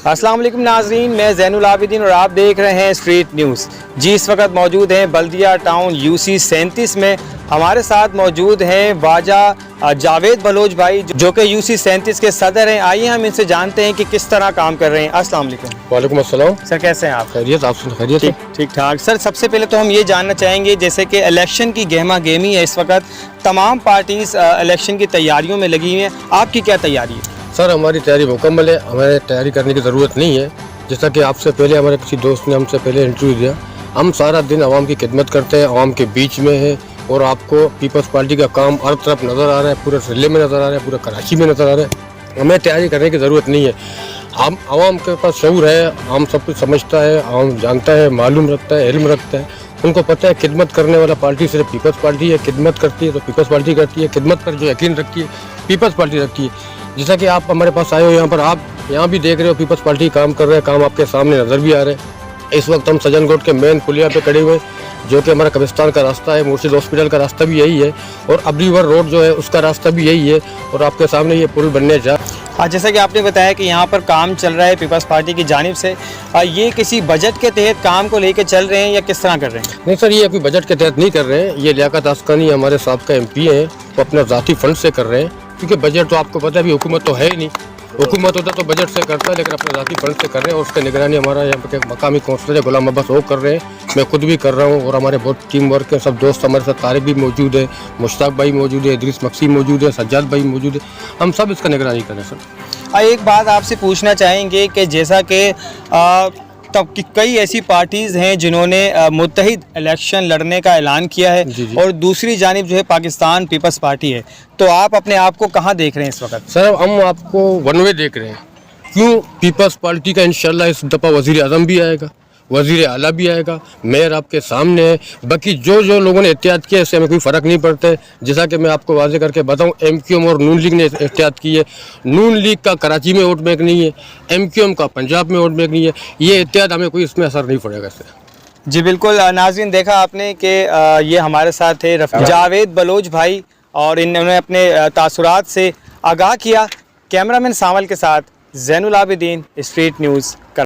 अस्सलाम वालेकुम नाजरीन, मैं ज़ैनुल आबिदीन और आप देख रहे हैं स्ट्रीट न्यूज़। जी, इस वक्त मौजूद हैं बल्दिया टाउन यूसी 37 में। हमारे साथ मौजूद हैं वाजा जावेद बलोच भाई, जो कि यूसी 37 के सदर हैं। आइए हम इनसे जानते हैं कि किस तरह काम कर रहे हैं। अस्सलाम वालेकुम। वालेकुम अस्सलाम सर, कैसे हैं आप? खैरियत, आप सुन खैरियत? ठीक ठाक। सर, सबसे पहले तो हम ये जानना चाहेंगे, जैसे कि इलेक्शन की गहमा गहमी है इस वक्त, तमाम पार्टीज़ इलेक्शन की तैयारियों में लगी हुई हैं, आपकी क्या तैयारी है? सर, हमारी तैयारी मुकम्मल है, हमें तैयारी करने की ज़रूरत नहीं है। जैसा कि आपसे पहले हमारे किसी दोस्त ने हमसे पहले इंटरव्यू दिया, हम सारा दिन आवाम की खिदमत करते हैं, आवाम के बीच में है और आपको पीपल्स पार्टी का काम हर तरफ नज़र आ रहा है, पूरे ज़िले में नज़र आ रहा है, पूरे कराची में नज़र आ रहा है। हमें तैयारी करने की ज़रूरत नहीं है। हम आवाम के पास शऊर है, आवाम सब कुछ समझता है, आवाम जानता है, मालूम रखता है, इल्म रखता है। उनको पता है खिदमत करने वाला पार्टी सिर्फ पीपल्स पार्टी है। खिदमत करती है तो पीपल्स पार्टी करती है, खिदमत पर जो यकीन रखती है पीपल्स पार्टी रखती है। जैसा कि आप हमारे पास आए हो यहाँ पर, आप यहाँ भी देख रहे हो पीपल्स पार्टी काम कर रहे हैं, काम आपके सामने नज़र भी आ रहे हैं। इस वक्त हम सजन रोड के मेन पुलिया पे खड़े हुए, जो कि हमारा कब्रिस्तान का रास्ता है, मुर्शिद हॉस्पिटल का रास्ता भी यही है और अब्रीवर रोड जो है उसका रास्ता भी यही है और आपके सामने ये पुल बनने जा। हाँ, जैसा कि आपने बताया कि यहाँ पर काम चल रहा है पीपल्स पार्टी की जानिब से, ये किसी बजट के तहत काम को लेकर चल रहे हैं या किस तरह कर रहे हैं? नहीं सर, ये कोई बजट के तहत नहीं कर रहे हैं। ये लियाकत आसकानी हमारे साहब MP हैं, वो अपना ज़ाती फंड से कर रहे हैं, क्योंकि बजट तो आपको पता है अभी हुकूमत तो है ही नहीं। हुकूमत होता तो बजट से करता है, लेकिन अपने ज़ाती फंड से कर रहे हैं और उसकी निगरानी हमारा यहाँ पर एक मकामी कौंसलर है गुलाम अब्बास वो कर रहे हैं, मैं खुद भी कर रहा हूँ और हमारे बहुत टीम वर्क है। सब दोस्त हमारे साथ, तारिक भी मौजूद है, मुश्ताक भाई मौजूद है, इदरीस मक्सी मौजूद है, सज्जाद भाई मौजूद है, हम सब इसका निगरानी कर रहे हैं सर। एक बात आपसे पूछना चाहेंगे कि जैसा कि तब कि कई ऐसी पार्टीज़ हैं जिन्होंने मुत्तहिद इलेक्शन लड़ने का ऐलान किया है और दूसरी जानिब जो है पाकिस्तान पीपल्स पार्टी है, तो आप अपने आप को कहाँ देख रहे हैं इस वक्त? सर, हम आपको वन वे देख रहे हैं। क्यों? पीपल्स पार्टी का इंशाल्लाह इस दफ़ा वज़ीर आज़म भी आएगा, वज़ीर आला भी आएगा, मेयर आपके सामने है। बाकी जो जो लोगों ने एहतियात किया इससे हमें कोई फ़र्क नहीं पड़ता है। जैसा कि मैं आपको वाज़े करके बताऊं, MQM और नून लीग ने एहतियात की है। नून लीग का कराची में वोट बैंक नहीं है, MQM का पंजाब में वोट बैंक नहीं है। ये एहतियात हमें कोई इसमें असर नहीं पड़ेगा इससे। जी बिल्कुल नाज़रीन, देखा आपने कि ये हमारे साथ थे जावेद बलोच भाई और इन्होंने अपने तासुरात से आगाह किया। कैमरामैन सावल के साथ ज़ैनुल आबिदीन, स्ट्रीट न्यूज़।